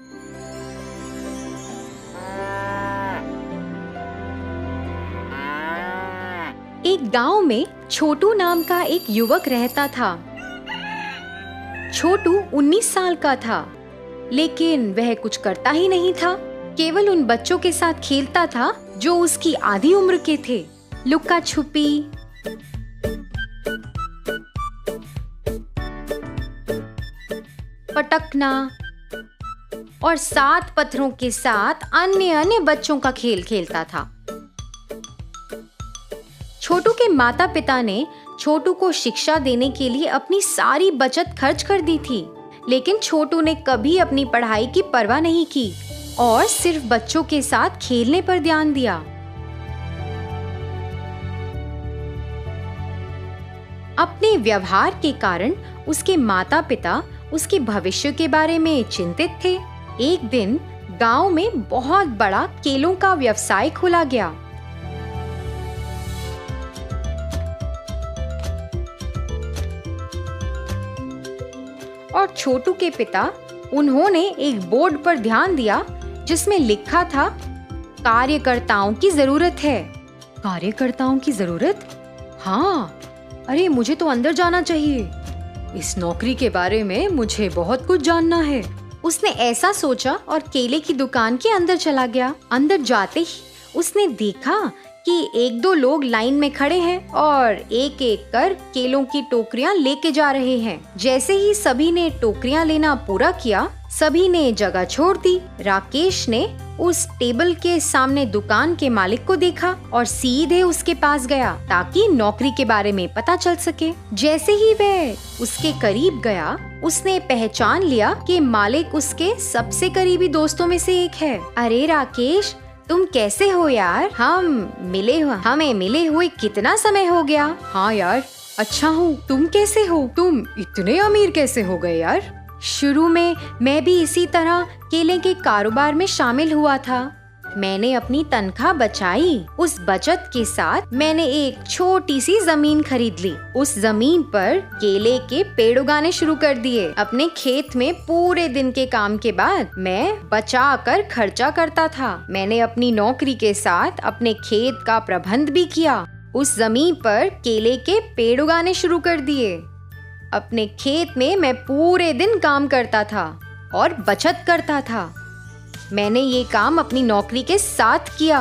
एक गांव में छोटू नाम का एक युवक रहता था। छोटू 19 साल का था, लेकिन वह कुछ करता ही नहीं था। केवल उन बच्चों के साथ खेलता था जो उसकी आधी उम्र के थे। लुक्का छुपी, पटकना और 7 पत्थरों के साथ अन्य बच्चों का खेल खेलता था। छोटू के माता पिता ने छोटू को शिक्षा देने के लिए अपनी सारी बचत खर्च कर दी थी, लेकिन छोटू ने कभी अपनी पढ़ाई की परवाह नहीं की और सिर्फ बच्चों के साथ खेलने पर ध्यान दिया। अपने व्यवहार के कारण उसके माता पिता उसके भविष्य के बारे में चिंतित थे। एक दिन गांव में बहुत बड़ा केलों का व्यवसाय खोला गया। और छोटू के पिता उन्होंने एक बोर्ड पर ध्यान दिया जिसमें लिखा था, कार्यकर्ताओं की जरूरत है। कार्यकर्ताओं की जरूरत? हाँ, अरे मुझे तो अंदर जाना चाहिए। इस नौकरी के बारे में मुझे बहुत कुछ जानना है। उसने ऐसा सोचा और केले की दुकान के अंदर चला गया। अंदर जाते ही उसने देखा कि 1-2 लोग लाइन में खड़े हैं और एक एक कर केलों की टोकरियां लेके जा रहे हैं। जैसे ही सभी ने टोकरियां लेना पूरा किया, सभी ने जगह छोड़ दी। राकेश ने उस टेबल के सामने दुकान के मालिक को देखा और सीधे उसके पास गया ताकि नौकरी के बारे में पता चल सके। जैसे ही वह उसके करीब गया, उसने पहचान लिया कि मालिक उसके सबसे करीबी दोस्तों में से एक है। अरे राकेश, तुम कैसे हो यार? हमें मिले हुए कितना समय हो गया। हाँ यार, अच्छा हूँ। तुम कैसे हो? तुम इतने अमीर कैसे हो गए यार? शुरू में मैं भी इसी तरह केले के कारोबार में शामिल हुआ था। मैंने अपनी तनख्वाह बचाई। उस बचत के साथ मैंने एक छोटी सी जमीन खरीद ली। उस जमीन पर केले के पेड़ उगाने शुरू कर दिए। अपने खेत में पूरे दिन के काम के बाद मैं बचा कर खर्चा करता था। मैंने अपनी नौकरी के साथ अपने खेत का प्रबंध भी किया। उस जमीन पर केले के पेड़ उगाने शुरू कर दिए। अपने खेत में मैं पूरे दिन काम करता था और बचत करता था। मैंने ये काम अपनी नौकरी के साथ किया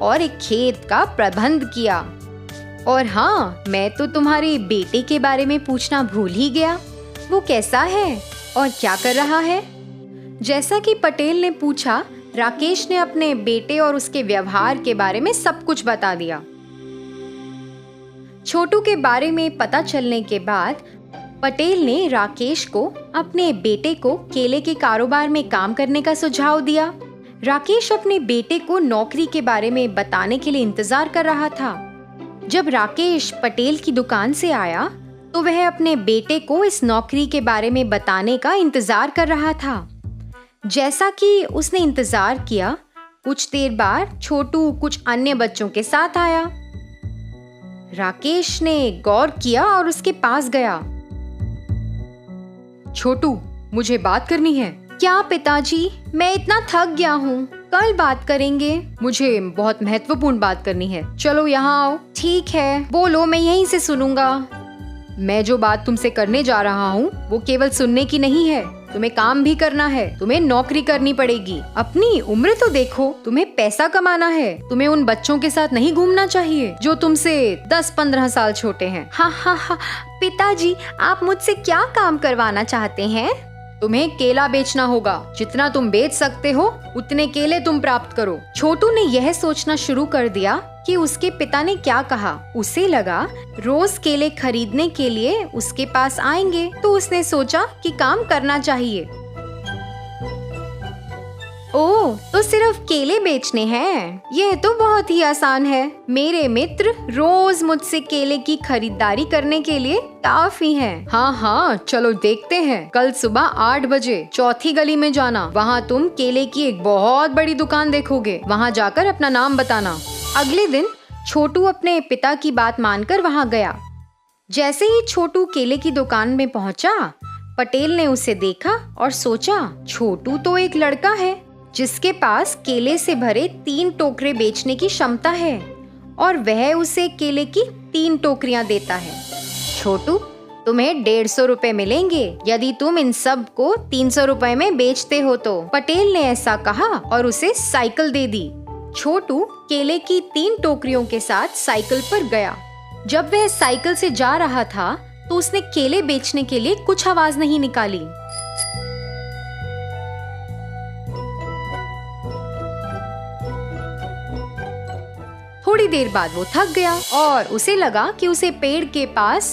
और एक खेत का प्रबंध किया। और हाँ, मैं तो तुम्हारे बेटे के बारे में पूछना भूल ही गया। वो कैसा है और क्या कर रहा है? जैसा कि पटेल ने पूछा, राकेश ने अपने बेटे और उसके व्यवहार के बारे में सब कुछ बता दिया। छोटू के बारे में पता चलने के बाद पटेल ने राकेश को अपने बेटे को केले के कारोबार में काम करने का सुझाव दिया। राकेश अपने बेटे को नौकरी के बारे में बताने के लिए इंतजार कर रहा था। जब राकेश पटेल की दुकान से आया तो वह अपने बेटे को इस नौकरी के बारे में बताने का इंतजार कर रहा था। जैसा कि उसने इंतजार किया, कुछ देर बाद छोटू कुछ अन्य बच्चों के साथ आया। राकेश ने गौर किया और उसके पास गया। छोटू, मुझे बात करनी है। क्या पिताजी, मैं इतना थक गया हूँ, कल बात करेंगे। मुझे बहुत महत्वपूर्ण बात करनी है। चलो यहाँ आओ। ठीक है, बोलो, मैं यहीं से सुनूंगा। मैं जो बात तुमसे करने जा रहा हूँ वो केवल सुनने की नहीं है। तुम्हें काम भी करना है। तुम्हें नौकरी करनी पड़ेगी। अपनी उम्र तो देखो, तुम्हें पैसा कमाना है। तुम्हें उन बच्चों के साथ नहीं घूमना चाहिए जो तुमसे 10-15 साल छोटे हैं। हाँ, पिताजी, आप मुझसे क्या काम करवाना चाहते हैं? तुम्हें केला बेचना होगा। जितना तुम बेच सकते हो उतने केले तुम प्राप्त करो। छोटू ने यह सोचना शुरू कर दिया कि उसके पिता ने क्या कहा। उसे लगा रोज केले खरीदने के लिए उसके पास आएंगे, तो उसने सोचा कि काम करना चाहिए। ओह, तो सिर्फ केले बेचने हैं? यह तो बहुत ही आसान है। मेरे मित्र रोज मुझसे केले की खरीदारी करने के लिए काफी हैं। हाँ, चलो देखते हैं। कल सुबह 8 बजे चौथी गली में जाना। वहाँ तुम केले की एक बहुत बड़ी दुकान देखोगे। वहाँ जाकर अपना नाम बताना। अगले दिन छोटू अपने पिता की बात मानकर वहाँ गया। जैसे ही छोटू केले की दुकान में पहुँचा, पटेल ने उसे देखा और सोचा, छोटू तो एक लड़का है जिसके पास केले से भरे 3 टोकरे बेचने की क्षमता है और वह उसे केले की 3 टोकरियां देता है। छोटू, तुम्हें 150 रुपए मिलेंगे यदि तुम इन सब को 300 रुपए में बेचते हो तो। पटेल ने ऐसा कहा और उसे साइकिल दे दी। छोटू केले की 3 टोकरियों के साथ साइकिल पर गया। जब वह साइकिल से जा रहा था तो उसने केले बेचने के लिए कुछ आवाज नहीं निकाली। थोड़ी देर बाद वो थक गया और उसे लगा कि उसे पेड़ के पास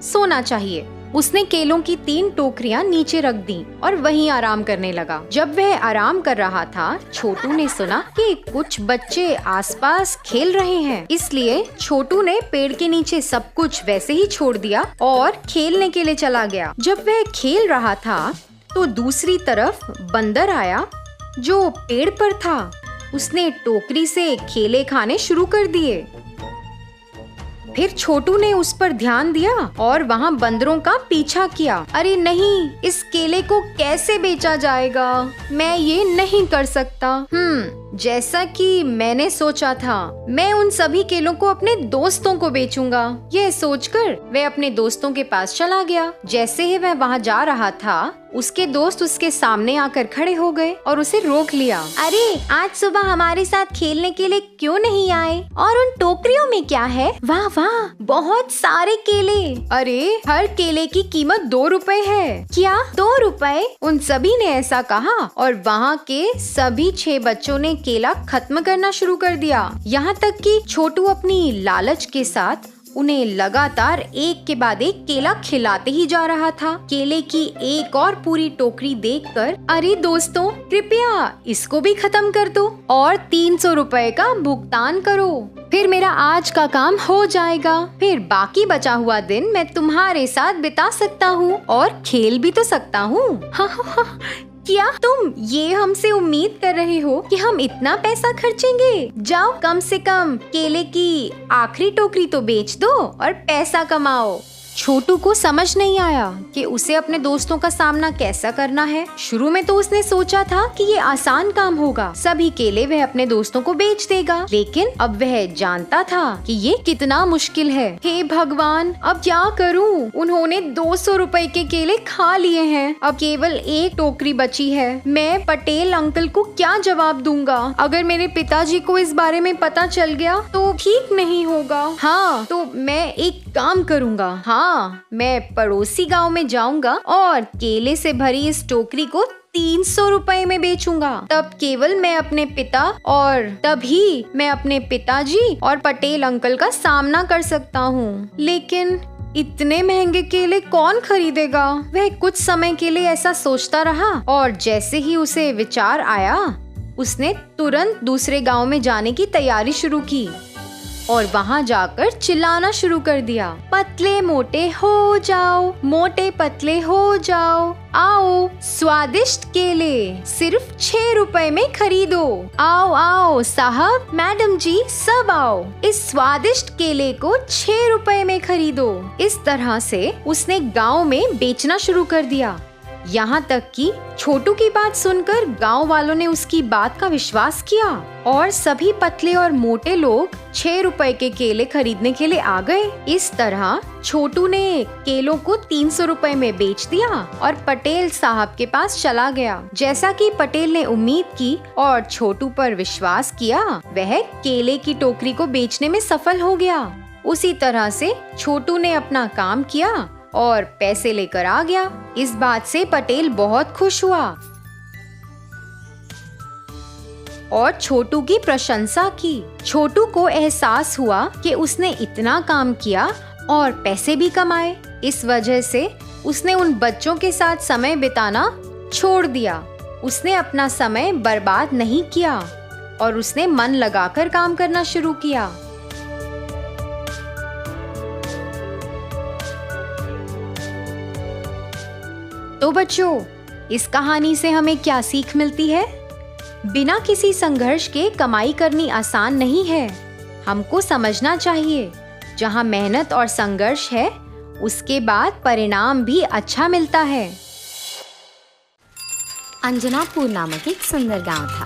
सोना चाहिए। उसने केलों की 3 टोकरियां नीचे रख दी और वहीं आराम करने लगा। जब वह आराम कर रहा था, छोटू ने सुना कि कुछ बच्चे आसपास खेल रहे हैं। इसलिए छोटू ने पेड़ के नीचे सब कुछ वैसे ही छोड़ दिया और खेलने के लिए चला गया। जब वह खेल रहा था तो दूसरी तरफ बंदर आया जो पेड़ पर था। उसने टोकरी से केले खाने शुरू कर दिए। फिर छोटू ने उस पर ध्यान दिया और वहाँ बंदरों का पीछा किया। अरे नहीं, इस केले को कैसे बेचा जाएगा? मैं ये नहीं कर सकता। जैसा कि मैंने सोचा था, मैं उन सभी केलों को अपने दोस्तों को बेचूंगा। यह सोचकर वह अपने दोस्तों के पास चला गया। जैसे ही वह वहाँ जा रहा था, उसके दोस्त उसके सामने आकर खड़े हो गए और उसे रोक लिया। अरे, आज सुबह हमारे साथ खेलने के लिए क्यों नहीं आए? और उन टोकरियों में क्या है? वाह वाह, बहुत सारे केले। अरे, हर केले की कीमत 2 रुपए है। क्या 2 रुपए? उन सभी ने ऐसा कहा और वहाँ के सभी 6 बच्चों ने केला खत्म करना शुरू कर दिया। यहाँ तक कि छोटू अपनी लालच के साथ उन्हें लगातार एक के बाद एक केला खिलाते ही जा रहा था। केले की एक और पूरी टोकरी देखकर, अरे दोस्तों, कृपया इसको भी खत्म कर दो और 300 रुपए का भुगतान करो। फिर मेरा आज का काम हो जाएगा। फिर बाकी बचा हुआ दिन मैं तुम्हारे साथ बिता सकता हूँ और खेल भी तो सकता हूँ। क्या तुम ये हमसे उम्मीद कर रहे हो कि हम इतना पैसा खर्चेंगे? जाओ, कम से कम केले की आखिरी टोकरी तो बेच दो और पैसा कमाओ। छोटू को समझ नहीं आया कि उसे अपने दोस्तों का सामना कैसा करना है। शुरू में तो उसने सोचा था कि ये आसान काम होगा, सभी केले वह अपने दोस्तों को बेच देगा। लेकिन अब वह जानता था कि ये कितना मुश्किल है। हे भगवान, अब क्या करूं? उन्होंने 200 रुपए के केले खा लिए हैं। अब केवल एक टोकरी बची है। मैं पटेल अंकल को क्या जवाब दूंगा? अगर मेरे पिताजी को इस बारे में पता चल गया तो ठीक नहीं होगा। हाँ, तो मैं एक काम करूंगा। मैं पड़ोसी गांव में जाऊंगा और केले से भरी इस टोकरी को 300 रुपए में बेचूंगा। तब केवल मैं अपने पिता और तभी मैं अपने पिताजी और पटेल अंकल का सामना कर सकता हूँ। लेकिन इतने महंगे केले कौन खरीदेगा? वह कुछ समय के लिए ऐसा सोचता रहा और जैसे ही उसे विचार आया, उसने तुरंत दूसरे गांव में जाने की तैयारी शुरू की और वहाँ जाकर चिल्लाना शुरू कर दिया। पतले मोटे हो जाओ, मोटे पतले हो जाओ, आओ स्वादिष्ट केले सिर्फ 6 रुपए में खरीदो। आओ आओ साहब, मैडम जी, सब आओ, इस स्वादिष्ट केले को 6 रुपए में खरीदो। इस तरह से उसने गांव में बेचना शुरू कर दिया। यहाँ तक कि छोटू की बात सुनकर गांव वालों ने उसकी बात का विश्वास किया और सभी पतले और मोटे लोग 6 रुपए के केले खरीदने के लिए आ गए। इस तरह छोटू ने केलों को 300 रुपए में बेच दिया और पटेल साहब के पास चला गया। जैसा कि पटेल ने उम्मीद की और छोटू पर विश्वास किया, वह केले की टोकरी को बेचने में सफल हो गया। उसी तरह से छोटू ने अपना काम किया और पैसे लेकर आ गया। इस बात से पटेल बहुत खुश हुआ और छोटू की प्रशंसा की। छोटू को एहसास हुआ कि उसने इतना काम किया और पैसे भी कमाए। इस वजह से उसने उन बच्चों के साथ समय बिताना छोड़ दिया। उसने अपना समय बर्बाद नहीं किया और उसने मन लगाकर काम करना शुरू किया। तो बच्चों, इस कहानी से हमें क्या सीख मिलती है? बिना किसी संघर्ष के कमाई करनी आसान नहीं है। हमको समझना चाहिए, जहाँ मेहनत और संघर्ष है, उसके बाद परिणाम भी अच्छा मिलता है। अंजनापुर नामक एक सुंदर गांव था।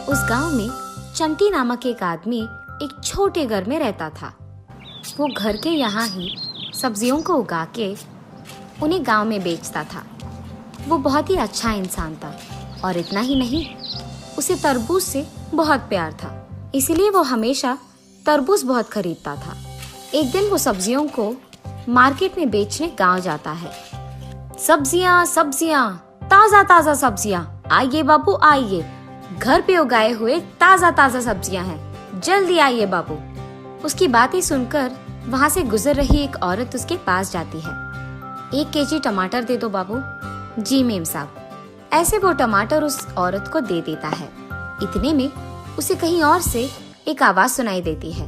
उस गांव में चंटी नामक एक आदमी एक छोटे घर में रहता था। वो घर के यहाँ ही सब्जियों को उगा के उन्हें गांव में बेचता था। वो बहुत ही अच्छा इंसान था और इतना ही नहीं, उसे तरबूज से बहुत प्यार था, इसलिए वो हमेशा तरबूज बहुत खरीदता था। एक दिन वो सब्जियों को मार्केट में बेचने गांव जाता है। सब्जियां सब्जियां, ताजा ताजा सब्जियां, आइए बाबू आइए, घर पे उगाए हुए ताजा ताजा सब्जियां हैं, जल्दी आइए बाबू। उसकी बातें सुनकर वहां से गुजर रही एक औरत उसके पास जाती है। 1 केजी टमाटर दे दो बाबू। जी मेम साहब। ऐसे वो टमाटर उस औरत को दे देता है। इतने में उसे कहीं और से एक आवाज सुनाई देती है,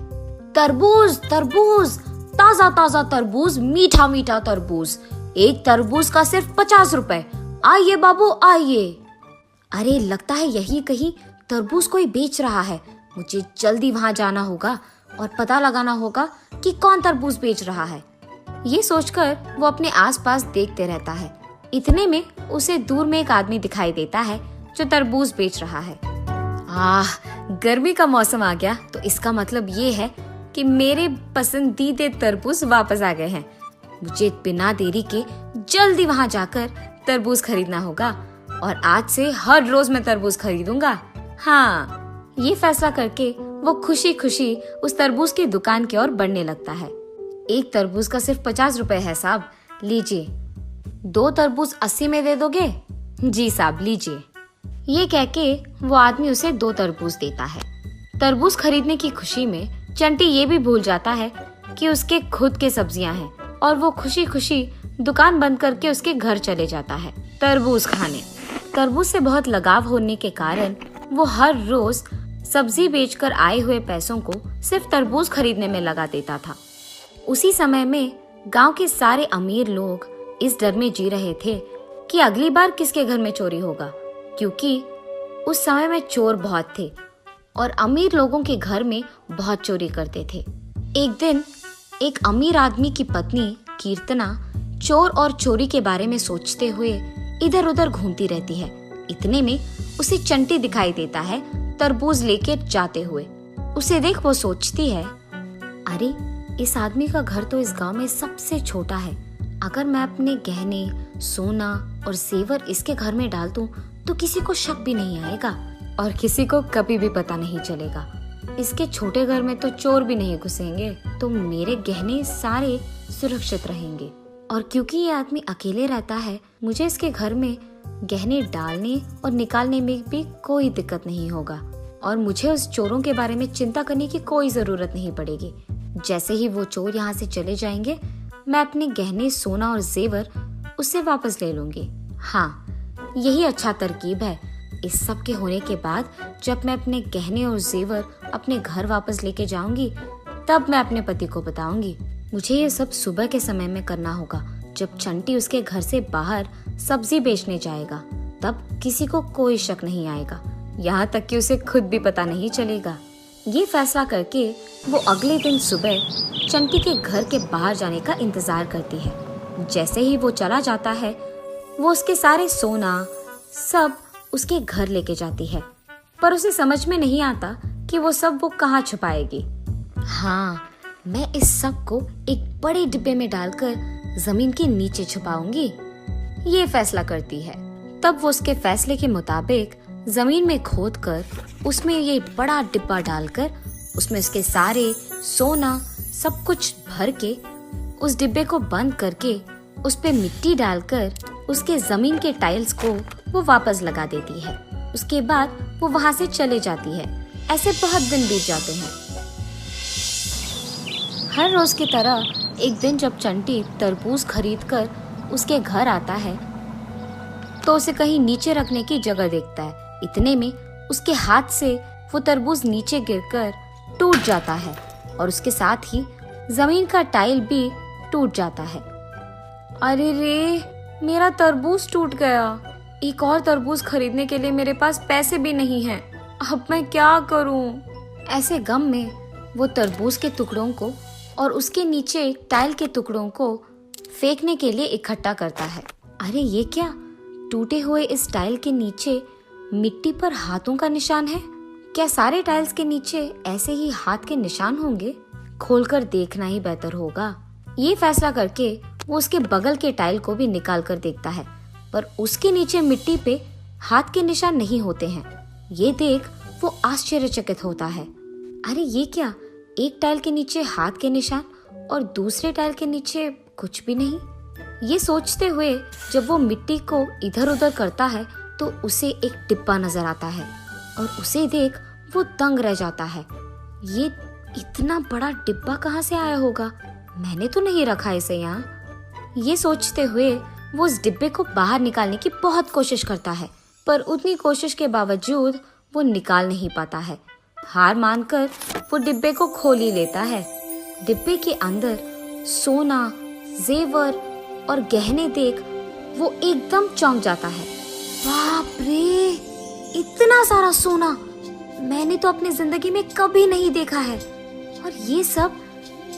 तरबूज तरबूज, ताजा ताजा तरबूज, मीठा मीठा तरबूज, एक तरबूज का सिर्फ 50 रुपए, आइए बाबू आइए। अरे लगता है यही कहीं तरबूज कोई बेच रहा है, मुझे जल्दी वहां जाना होगा और पता लगाना होगा कि कौन तरबूज बेच रहा है। ये सोचकर वो अपने आसपास देखते रहता है। इतने में उसे दूर में एक आदमी दिखाई देता है जो तरबूज बेच रहा है। गर्मी का मौसम आ गया, तो इसका मतलब ये है कि मेरे पसंदीदा तरबूज वापस आ गए हैं। मुझे बिना देरी के जल्दी वहां जाकर तरबूज खरीदना होगा और आज से हर रोज मैं तरबूज खरीदूंगा। हाँ, ये फैसला करके वो खुशी खुशी उस तरबूज की दुकान की ओर बढ़ने लगता है। एक तरबूज का सिर्फ 50 रुपए है साहब, लीजिए। 2 तरबूज 80 में दे दोगे? जी साहब लीजिए। ये कह के वो आदमी उसे 2 तरबूज देता है। तरबूज खरीदने की खुशी में चंटी ये भी भूल जाता है कि उसके खुद के सब्जियां हैं और वो खुशी खुशी दुकान बंद करके उसके घर चले जाता है तरबूज खाने। तरबूज से बहुत लगाव होने के कारण वो हर रोज सब्जी बेचकर आए हुए पैसों को सिर्फ तरबूज खरीदने में लगा देता था। उसी समय में गांव के सारे अमीर लोग इस डर में जी रहे थे कि अगली बार किसके घर में चोरी होगा, क्योंकि उस समय में चोर बहुत थे और अमीर लोगों के घर में बहुत चोरी करते थे। एक दिन एक अमीर आदमी की पत्नी कीर्तना चोर और चोरी के बारे में सोचते हुए इधर उधर घूमती रहती है। इतने में उसे चंटी दिखाई देता है तरबूज लेके जाते हुए। उसे देख वो सोचती है, अरे इस आदमी का घर तो इस गांव में सबसे छोटा है। अगर मैं अपने गहने, सोना और जेवर इसके घर में डाल दूं तो किसी को शक भी नहीं आएगा और किसी को कभी भी पता नहीं चलेगा। इसके छोटे घर में तो चोर भी नहीं घुसेंगे, तो मेरे गहने सारे सुरक्षित रहेंगे। और क्योंकि ये आदमी अकेले रहता है, मुझे इसके घर में गहने डालने और निकालने में भी कोई दिक्कत नहीं होगा और मुझे उस चोरों के बारे में चिंता करने की कोई जरूरत नहीं पड़ेगी। जैसे ही वो चोर यहाँ से चले जाएंगे, मैं अपने गहने, सोना और जेवर उससे वापस ले लूंगी। हाँ, यही अच्छा तरकीब है। इस सब के होने के बाद जब मैं अपने गहने और जेवर अपने घर वापस लेके जाऊंगी, तब मैं अपने पति को बताऊंगी। मुझे ये सब सुबह के समय में करना होगा, जब चंटी उसके घर से बाहर सब्जी बेचने जाएगा। तब किसी को कोई शक नहीं आएगा, यहाँ तक कि उसे खुद भी पता नहीं चलेगा। ये फैसला करके वो अगले दिन सुबह चंटी के घर के बाहर जाने का इंतजार करती है। जैसे ही वो चला जाता है, वो उसके सारे सोना सब उसके घर लेके जाती है, पर उसे समझ में नहीं आता कि वो सब वो कहाँ छुपाएगी। हाँ, मैं इस सब को एक बड़े डिब्बे में डालकर जमीन के नीचे छुपाऊंगी, ये फैसला करती है। तब वो उसके फैसले के मुताबिक जमीन में खोदकर उसमें ये बड़ा डिब्बा डालकर उसमें उसके सारे सोना सब कुछ भर के उस डिब्बे को बंद करके उस पे मिट्टी डालकर उसके जमीन के टाइल्स को वो वापस लगा देती है। उसके बाद वो वहाँ से चले जाती है। ऐसे बहुत दिन बीत जाते हैं। हर रोज की तरह एक दिन जब चंटी तरबूज खरीदकर उसके घर आता है, तो उसे कहीं नीचे रखने की जगह देखता है। इतने में उसके हाथ से वो तरबूज नीचे गिरकर टूट जाता है और उसके साथ ही जमीन का टाइल भी टूट जाता है। अरे रे, मेरा तरबूज टूट गया। एक और तरबूज खरीदने के लिए मेरे पास पैसे भी नहीं हैं। अब मैं क्या करूं? ऐसे गम में वो तरबूज के टुकड़ों को और उसके नीचे टाइल के टुकड़ों को फेंकने के लिए इकट्ठा करता है। अरे ये क्या, टूटे हुए इस टाइल के नीचे मिट्टी पर हाथों का निशान है। क्या सारे टाइल्स के नीचे ऐसे ही हाथ के निशान होंगे? खोलकर देखना ही बेहतर होगा। ये फैसला करके वो उसके बगल के टाइल को भी निकाल कर देखता है, पर उसके नीचे मिट्टी पे हाथ के निशान नहीं होते हैं। ये देख वो आश्चर्यचकित होता है। अरे ये क्या, एक टाइल के नीचे हाथ के निशान और दूसरे टाइल के नीचे कुछ भी नहीं। ये सोचते हुए जब वो मिट्टी को इधर उधर करता है तो उसे एक डिब्बा नजर आता है और उसे देख वो दंग रह जाता है। ये इतना बड़ा डिब्बा कहाँ से आया होगा? मैंने तो नहीं रखा इसे यहाँ। ये सोचते हुए वो उस डिब्बे को बाहर निकालने की बहुत कोशिश करता है, पर उतनी कोशिश के बावजूद वो निकाल नहीं पाता है। हार मानकर वो डिब्बे को खोल ही लेता है। डिब्बे के अंदर सोना, जेवर और गहने देख वो एकदम चौंक जाता है। बाप रे, इतना सारा सोना मैंने तो अपनी जिंदगी में कभी नहीं देखा है, और ये सब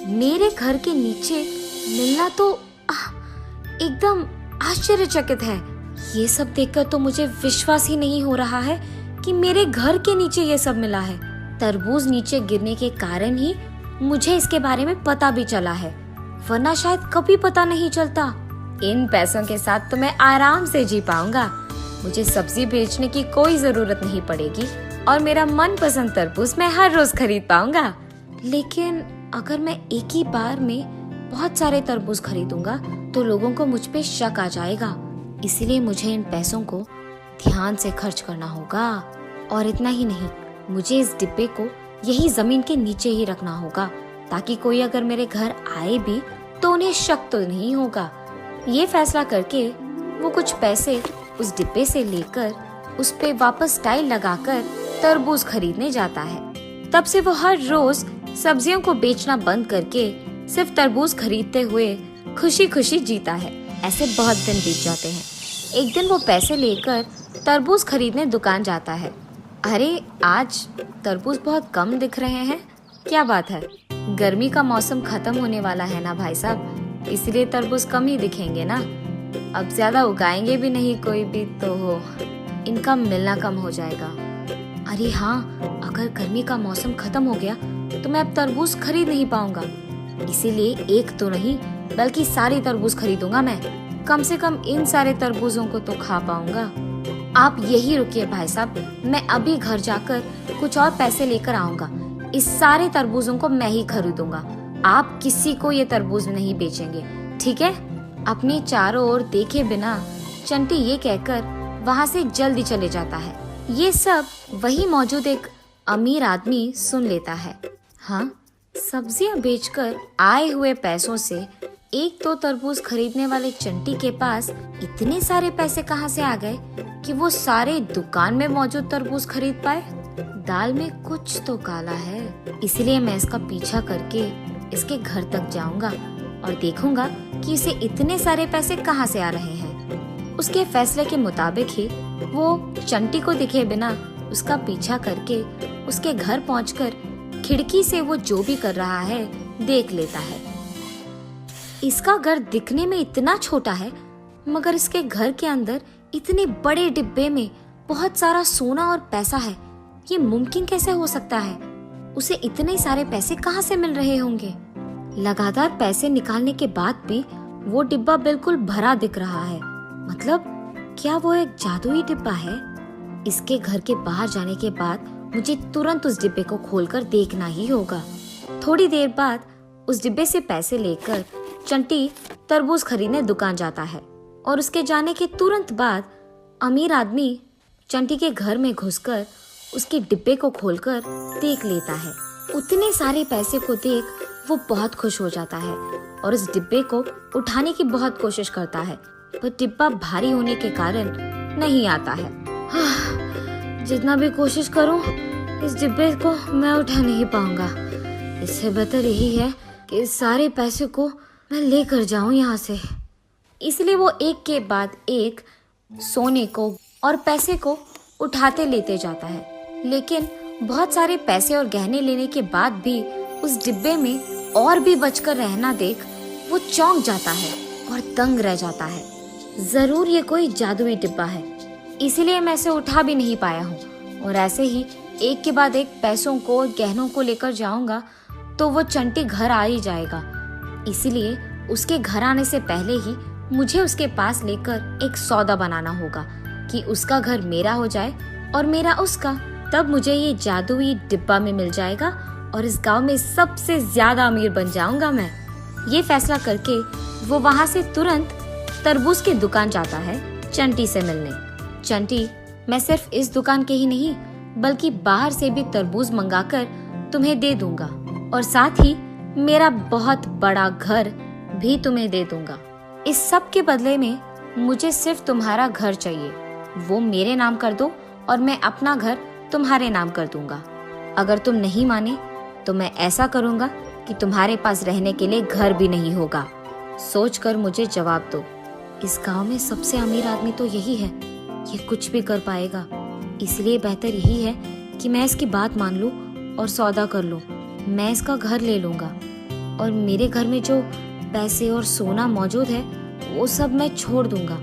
मेरे घर के नीचे मिलना तो एकदम आश्चर्यचकित है। ये सब देखकर तो मुझे विश्वास ही नहीं हो रहा है कि मेरे घर के नीचे ये सब मिला है। तरबूज नीचे गिरने के कारण ही मुझे इसके बारे में पता भी चला है, वरना शायद कभी पता नहीं चलता। इन पैसों के साथ तो मैं आराम से जी पाऊंगा। मुझे सब्जी बेचने की कोई जरूरत नहीं पड़ेगी और मेरा मनपसंद तरबूज मैं हर रोज खरीद पाऊंगा। लेकिन अगर मैं एक ही बार में बहुत सारे तरबूज खरीदूंगा तो लोगों को मुझ पे शक आ जाएगा। इसलिए मुझे इन पैसों को ध्यान से खर्च करना होगा। और इतना ही नहीं, मुझे इस डिब्बे को यही जमीन के नीचे ही रखना होगा, ताकि कोई अगर मेरे घर आए भी तो उन्हें शक तो नहीं होगा। ये फैसला करके वो कुछ पैसे उस डिब्बे से लेकर उस पे वापस टाइल लगाकर तरबूज खरीदने जाता है। तब से वो हर रोज सब्जियों को बेचना बंद करके सिर्फ तरबूज खरीदते हुए खुशी खुशी जीता है। ऐसे बहुत दिन बीत जाते हैं। एक दिन वो पैसे लेकर तरबूज खरीदने दुकान जाता है। अरे आज तरबूज बहुत कम दिख रहे हैं, क्या बात है? गर्मी का मौसम खत्म होने वाला है ना भाई साहब, इसलिए तरबूज कम ही दिखेंगे ना। अब ज्यादा उगाएंगे भी नहीं कोई भी, तो इनका मिलना कम हो जाएगा। अरे हाँ, अगर गर्मी का मौसम खत्म हो गया तो मैं अब तरबूज खरीद नहीं पाऊंगा, इसीलिए एक तो नहीं बल्कि सारी तरबूज खरीदूंगा मैं। कम से कम इन सारे तरबूजों को तो खा पाऊंगा। आप यही रुकिए भाई साहब, मैं अभी घर जाकर कुछ और पैसे लेकर आऊंगा। इस सारे तरबूजों को मैं ही खरीदूंगा, आप किसी को ये तरबूज नहीं बेचेंगे, ठीक है? अपने चारों ओर देखे बिना चंटी ये कहकर वहाँ से जल्दी चले जाता है। ये सब वही मौजूद एक अमीर आदमी सुन लेता है। हाँ, सब्जियां बेचकर आए हुए पैसों से एक तो तरबूज खरीदने वाले चंटी के पास इतने सारे पैसे कहाँ से आ गए कि वो सारे दुकान में मौजूद तरबूज खरीद पाए? दाल में कुछ तो काला है, इसलिए मैं इसका पीछा करके इसके घर तक जाऊंगा और देखूंगा कि इसे इतने सारे पैसे कहाँ से आ रहे हैं। उसके फैसले के मुताबिक ही वो चंटी को दिखे बिना उसका पीछा करके उसके घर पहुंचकर खिड़की से वो जो भी कर रहा है देख लेता है। इसका घर दिखने में इतना छोटा है, मगर इसके घर के अंदर इतने बड़े डिब्बे में बहुत सारा सोना और पैसा है। ये मुमकिन कैसे हो सकता है? उसे इतने सारे पैसे कहाँ से मिल रहे होंगे? लगातार पैसे निकालने के बाद भी वो डिब्बा बिल्कुल भरा दिख रहा है। मतलब क्या वो एक जादुई डिब्बा है? इसके घर के बाहर जाने के बाद मुझे तुरंत उस डिब्बे को खोलकर देखना ही होगा। थोड़ी देर बाद उस डिब्बे से पैसे लेकर चंटी तरबूज खरीदने दुकान जाता है और उसके जाने के तुरंत बाद अमीर आदमी चंटी के घर में घुसकर उसके डिब्बे को खोलकर देख लेता है। उतने सारे पैसे को देख वो बहुत खुश हो जाता है और उस डिब्बे को उठाने की बहुत कोशिश करता है, पर डिब्बा भारी होने के कारण नहीं आता है। जितना भी कोशिश करूं, इस डिब्बे को मैं उठा नहीं पाऊंगा। इससे बेहतर यही है कि इस सारे पैसे को मैं लेकर जाऊं यहाँ से। इसलिए वो एक के बाद एक सोने को और पैसे को उठाते लेते जाता है, लेकिन बहुत सारे पैसे और गहने लेने के बाद भी उस डिब्बे में और भी बचकर रहना देख वो चौंक जाता है और दंग रह जाता है। जरूर ये कोई जादुई डिब्बा है, इसीलिए मैं इसे उठा भी नहीं पाया हूँ। और ऐसे ही एक के बाद एक पैसों को और गहनों को लेकर जाऊंगा तो वो चंटी घर आ ही जाएगा। इसीलिए उसके घर आने से पहले ही मुझे उसके पास लेकर एक सौदा बनाना होगा कि उसका घर मेरा हो जाए और मेरा उसका। तब मुझे ये जादुई डिब्बा में मिल जाएगा और इस गांव में सबसे ज्यादा अमीर बन जाऊंगा मैं। ये फैसला करके वो वहां से तुरंत तरबूज की दुकान जाता है चंटी से मिलने। चंटी, मैं सिर्फ इस दुकान के ही नहीं बल्कि बाहर से भी तरबूज मंगाकर तुम्हें दे दूंगा और साथ ही मेरा बहुत बड़ा घर भी तुम्हें दे दूंगा। इस सब के बदले में मुझे सिर्फ तुम्हारा घर चाहिए, वो मेरे नाम कर दो और मैं अपना घर तुम्हारे नाम कर दूंगा। अगर तुम नहीं माने तो मैं ऐसा करूंगा कि तुम्हारे पास रहने के लिए घर भी नहीं होगा। सोचकर मुझे जवाब दो। इस गांव में सबसे अमीर आदमी तो यही है, ये कुछ भी कर पाएगा, इसलिए बेहतर यही है कि मैं इसकी बात मान लूं और सौदा कर लूं। मैं इसका घर ले लूंगा और मेरे घर में जो पैसे और सोना मौजूद है वो सब मैं छोड़ दूंगा,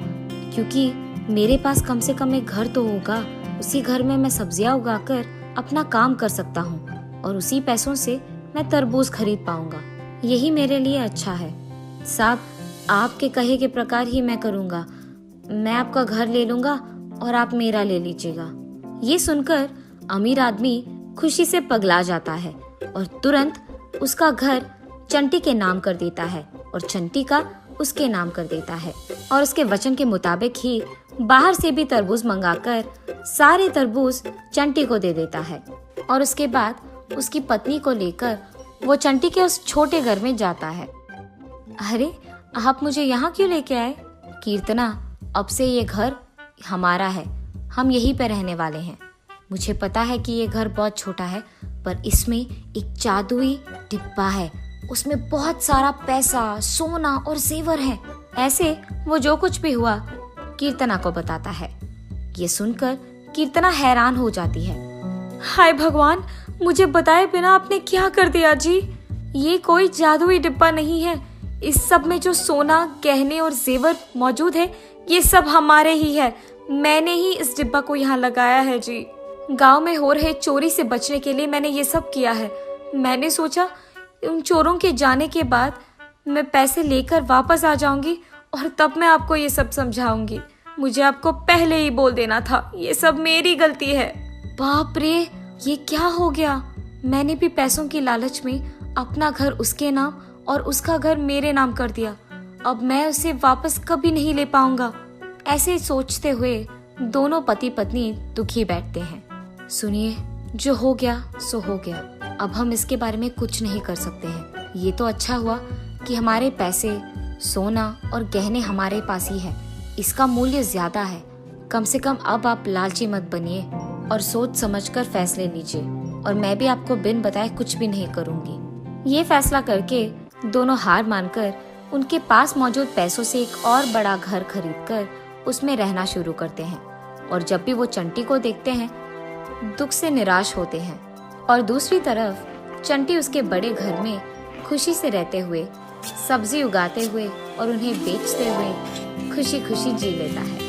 क्योंकि मेरे पास कम से कम एक घर तो होगा। उसी घर में मैं सब्जियां उगाकर अपना काम कर सकता हूँ और उसी पैसों से मैं तरबूज खरीद पाऊंगा। यही मेरे लिए अच्छा है। साहब, आपके कहे के प्रकार ही मैं करूंगा। मैं आपका घर ले लूंगा और आप मेरा ले लीजिएगा। ये सुनकर अमीर आदमी खुशी से पगला जाता है और तुरंत उसका घर चंटी के नाम कर देता है और चंटी का उसके नाम कर देता है और उसके वचन के मुताबिक ही बाहर से भी तरबूज मंगाकर सारे तरबूज चंटी को दे देता है। और उसके बाद उसकी पत्नी को लेकर वो चंटी के उस छोटे घर में जाता है। अरे, आप मुझे यहाँ क्यों लेके आए? कीर्तना, अब से ये घर हमारा है, हम यहीं पे रहने वाले हैं। मुझे पता है कि ये घर बहुत छोटा है, पर इसमें एक जादुई डिब्बा है, उसमें बहुत सारा पैसा, सोना और जेवर है। ऐसे वो जो कुछ भी हुआ कीर्तना को बताता है। ये सुनकर कीर्तना हैरान हो जाती है। हाय भगवान, मुझे बताए बिना आपने क्या कर दिया जी? ये कोई जादुई डिब्बा नहीं है। इस सब में जो सोना, गहने और जेवर मौजूद है ये सब हमारे ही है। मैंने ही इस डिब्बा को यहाँ लगाया है जी। गांव में हो रहे चोरी से बचने के लिए मैंने ये सब किया है। मैंने सोचा उन चोरों के जाने के बाद मैं पैसे लेकर वापस आ जाऊंगी और तब मैं आपको ये सब समझाऊंगी। मुझे आपको पहले ही बोल देना था, ये सब मेरी गलती है। बाप रे, ये क्या हो गया? मैंने भी पैसों की लालच में अपना घर उसके नाम और उसका घर मेरे नाम कर दिया। अब मैं उसे वापस कभी नहीं ले पाऊंगा। ऐसे सोचते हुए दोनों पति पत्नी दुखी बैठते हैं। सुनिए, जो हो गया सो हो गया, अब हम इसके बारे में कुछ नहीं कर सकते हैं। ये तो अच्छा हुआ कि हमारे पैसे, सोना और गहने हमारे पास ही है। इसका मूल्य ज्यादा है। कम से कम अब आप लालची मत बनिए और सोच समझकर फैसले लीजिए, और मैं भी आपको बिन बताए कुछ भी नहीं करूंगी। ये फैसला करके दोनों हार मानकर उनके पास मौजूद पैसों से एक और बड़ा घर खरीदकर उसमें रहना शुरू करते हैं। और जब भी वो चंटी को देखते हैं दुख से निराश होते हैं, और दूसरी तरफ चंटी उसके बड़े घर में खुशी से रहते हुए, सब्जी उगाते हुए और उन्हें बेचते हुए खुशी खुशी जी लेता है।